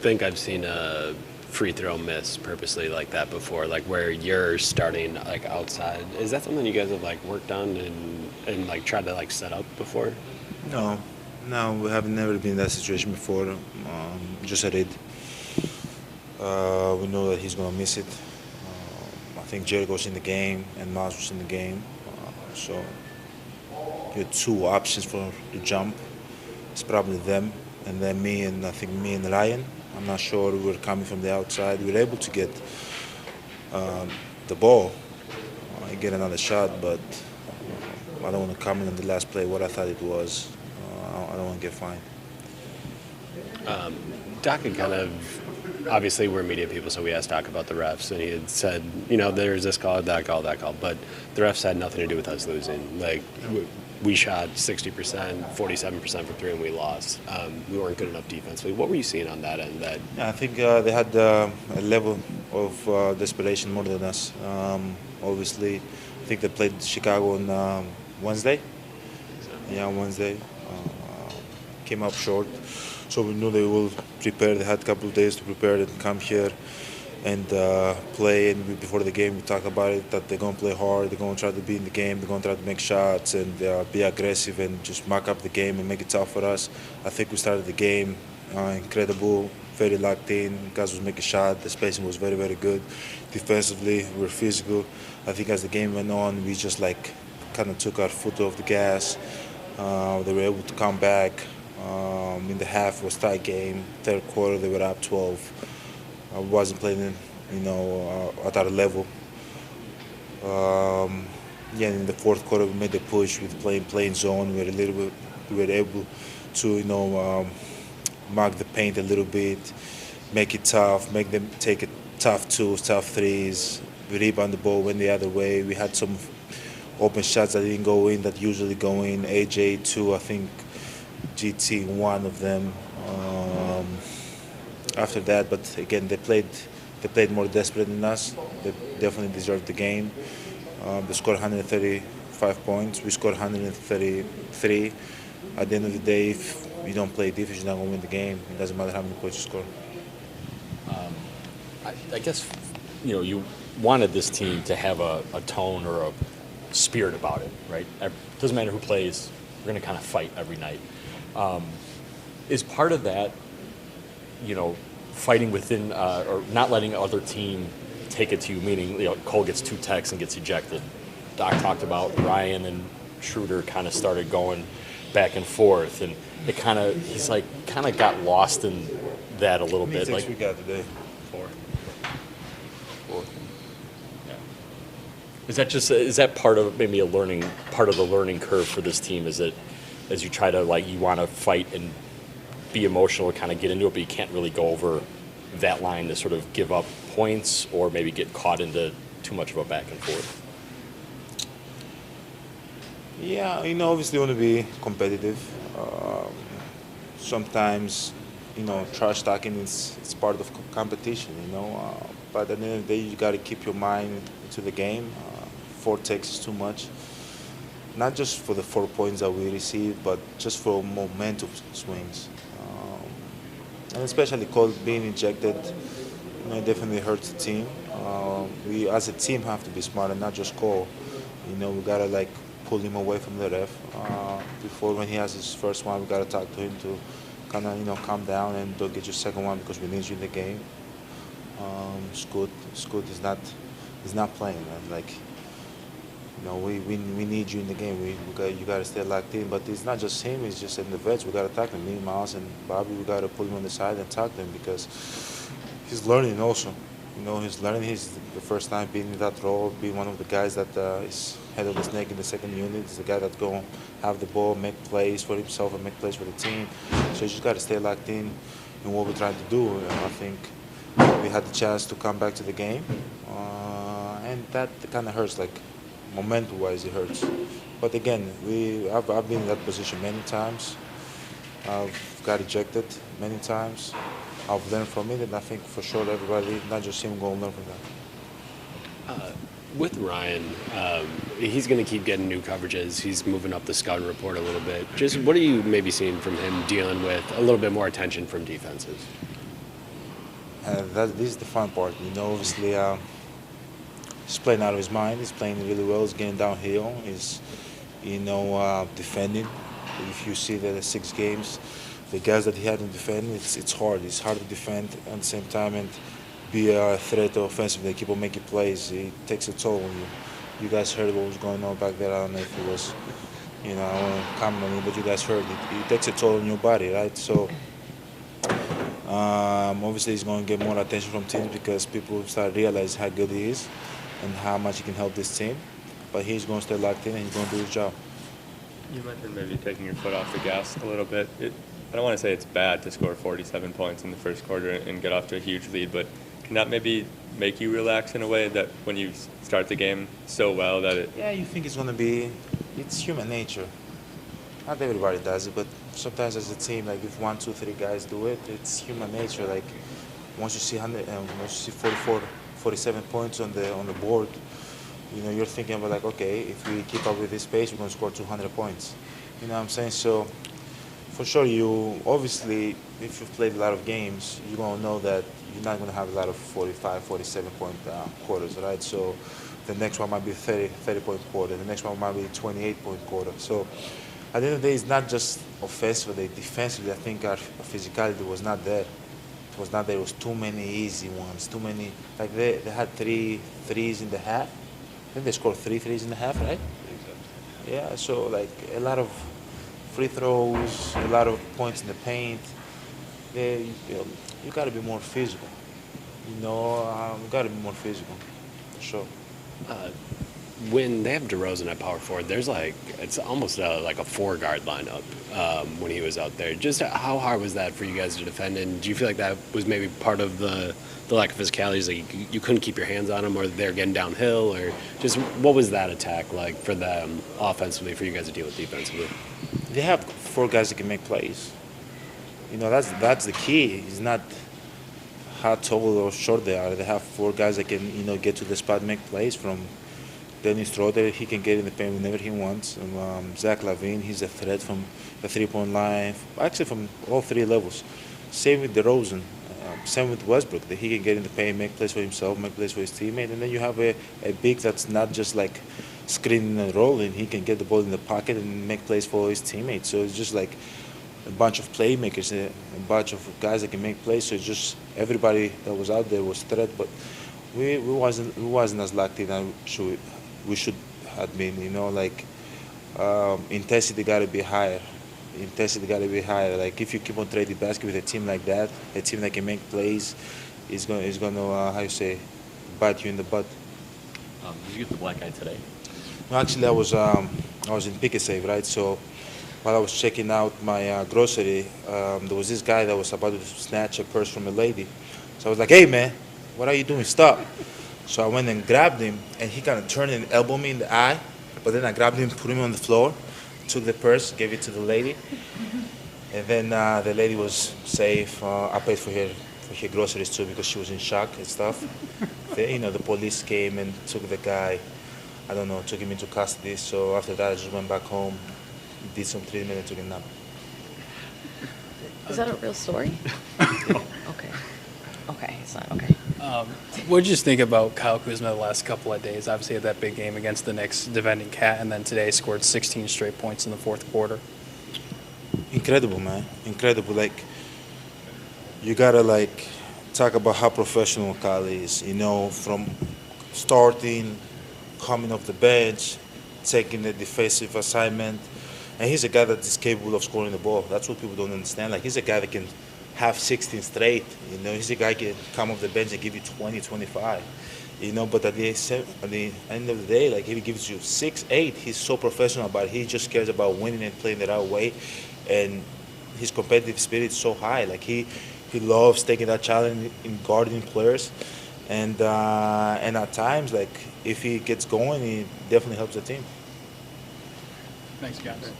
think I've seen a free throw miss purposely like that before, like where you're starting like outside. Is that something you guys have like worked on and like tried to like set up before? No, no, we have never been in that situation before. Just a read. We know that he's gonna miss it. I think Jericho's in the game and Miles was in the game, so you had two options for the jump. It's probably them, and then me, and I think me and Ryan. I'm not sure, we were coming from the outside. We were able to get the ball and get another shot, but I don't want to comment on the last play, what I thought it was. I don't want to get fined. Doc had kind of, obviously we're media people, so we asked Doc about the refs, and he had said, you know, there's this call, that call, but the refs had nothing to do with us losing. Like, we shot 60%, 47% for three, and we lost. We weren't good enough defensively. What were you seeing on that end? Yeah, I think they had a level of desperation more than us. Obviously, I think they played Chicago on Wednesday. Yeah, Wednesday. Came up short. So we knew they will prepare. They had a couple of days to prepare and come here and play. And before the game, we talked about it, that they're going to play hard. They're going to try to be in the game. They're going to try to make shots and be aggressive and just mark up the game and make it tough for us. I think we started the game incredible, very locked in. Guys was making shots. The spacing was very, very good. Defensively, we were physical. I think as the game went on, we just like kind of took our foot off the gas. They were able to come back. In the half, it was a tight game. Third quarter, they were up 12. I wasn't playing, at our level. In the fourth quarter, we made a push with playing zone. We were able to, mark the paint a little bit, make it tough, make them take it tough twos, tough threes. We rebound the ball, went the other way. We had some open shots that didn't go in, that usually go in. AJ, two, I think. GT, one of them. After that, but again, they played more desperate than us. They definitely deserved the game. They scored 135 points. We scored 133. At the end of the day, if you don't play defense, you're not going to win the game. It doesn't matter how many points you score. I guess, you wanted this team to have a tone or a spirit about it, right? It doesn't matter who plays. We're going to kind of fight every night. Is part of that, fighting within or not letting other team take it to you, meaning, Cole gets 2 techs and gets ejected. Doc talked about Ryan and Schroeder kind of started going back and forth, and he's got lost in that a little bit. Like we got today? 4. Yeah. Is that part of maybe part of the learning curve for this team? Is it as you try to you want to fight and be emotional, kind of get into it, but you can't really go over that line to sort of give up points or maybe get caught into too much of a back and forth? Yeah, obviously you want to be competitive. Sometimes, trash talking it's part of competition, But at the end of the day, you got to keep your mind to the game. 4 takes is too much. Not just for the 4 points that we received, but just for momentum swings. And especially Cole being ejected, it definitely hurts the team. We as a team have to be smart and not just Cole. We gotta pull him away from the ref. Before when he has his first one, we gotta talk to him to kind of calm down and don't get your second one because we need you in the game. Scoot is not playing, man. We need you in the game. You got to stay locked in. But it's not just him. It's just in the vets. We got to talk to him. Me, Miles, and Bobby. We got to put him on the side and talk to him because he's learning also. He's learning. He's the first time being in that role, being one of the guys that is head of the snake in the second unit. He's the guy that's going to have the ball, make plays for himself and make plays for the team. So you just got to stay locked in what we're trying to do. And I think we had the chance to come back to the game, and that kind of hurts. Momentum-wise, it hurts. But again, I've been in that position many times. I've got ejected many times. I've learned from it, and I think for sure everybody, not just him, going to learn from that. With Ryan, he's going to keep getting new coverages. He's moving up the scouting report a little bit. Just what are you maybe seeing from him dealing with a little bit more attention from defenses? This is the fun part. Obviously, he's playing out of his mind. He's playing really well. He's getting downhill. He's, defending. If you see the 6 games, the guys that he had to defend, it's hard. It's hard to defend at the same time and be a threat offensively. Keep on making plays. It takes a toll on you. You guys heard what was going on back there. I don't know if it was, I don't want to comment on it, but you guys heard it. It takes a toll on your body, right? So obviously he's going to get more attention from teams because people start realizing how good he is and how much he can help this team. But he's going to stay locked in and he's going to do his job. You mentioned maybe taking your foot off the gas a little bit. I don't want to say it's bad to score 47 points in the first quarter and get off to a huge lead, but can that maybe make you relax in a way that when you start the game so well that it... Yeah, you think it's going to be... It's human nature. Not everybody does it, but sometimes as a team, like if 1, 2, 3 guys do it, it's human nature. Like once you see 44, 47 points on the board, you're thinking about like, okay, if we keep up with this pace, we're going to score 200 points. You know what I'm saying? So for sure, you obviously, if you've played a lot of games, you're going to know that you're not going to have a lot of 45, 47 point quarters, right? So the next one might be 30-point quarter. The next one might be 28-point quarter. So at the end of the day, it's not just offensively, defensively. I think our physicality was not there. It was not there. It was too many easy ones, too many. Like they had 3 threes in the half. I think they scored 3 threes in the half, right? Yeah, so like a lot of free throws, a lot of points in the paint. You got to be more physical. You got to be more physical, for sure. When they have DeRozan at power forward, there's it's almost like a 4-guard lineup when he was out there. Just how hard was that for you guys to defend? And do you feel like that was maybe part of the lack of physicality? Like you couldn't keep your hands on them, or they're getting downhill, or just what was that attack like for them offensively for you guys to deal with defensively? They have 4 guys that can make plays. That's the key. It's not how tall or short they are. They have 4 guys that can get to the spot and make plays. From Dennis Schroeder, he can get in the paint whenever he wants. Zach LaVine, he's a threat from the 3-point line. Actually, from all 3 levels. Same with DeRozan. Same with Westbrook. That he can get in the paint, make plays for himself, make plays for his teammate. And then you have a big that's not just like screening and rolling. He can get the ball in the pocket and make plays for his teammates. So it's just like a bunch of playmakers, a bunch of guys that can make plays. So it's just everybody that was out there was threat. But we wasn't as lucky than we should have been. Intensity got to be higher. Intensity got to be higher. Like if you keep on trading basket with a team like that, a team that can make plays, is going to bite you in the butt. Did you get the black eye today? No, actually, I was in Pick and Save, right? So while I was checking out my grocery, there was this guy that was about to snatch a purse from a lady. So I was like, "Hey, man, what are you doing? Stop!" So I went and grabbed him, and he kind of turned and elbowed me in the eye. But then I grabbed him, put him on the floor, took the purse, gave it to the lady, and then the lady was safe. I paid for her groceries too because she was in shock and stuff. The police came and took the guy. I don't know, took him into custody. So after that, I just went back home, did some treatment, and took a nap. Is that a real story? Okay. Okay, it's not okay. What did you just think about Kyle Kuzma the last couple of days? Obviously, had that big game against the Knicks, defending Cat, and then today scored 16 straight points in the 4th quarter. Incredible, man. Incredible. Like, you gotta talk about how professional Kyle is. From starting, coming off the bench, taking the defensive assignment, and he's a guy that is capable of scoring the ball. That's what people don't understand. Like, he's a guy that can have 16 straight. He's a guy that can come off the bench and give you 20, 25. But at the end of the day, like if he gives you 6, 8, he's so professional about it. He just cares about winning and playing the right way, and his competitive spirit is so high. Like he loves taking that challenge in guarding players, and at times, like if he gets going, he definitely helps the team. Thanks, guys.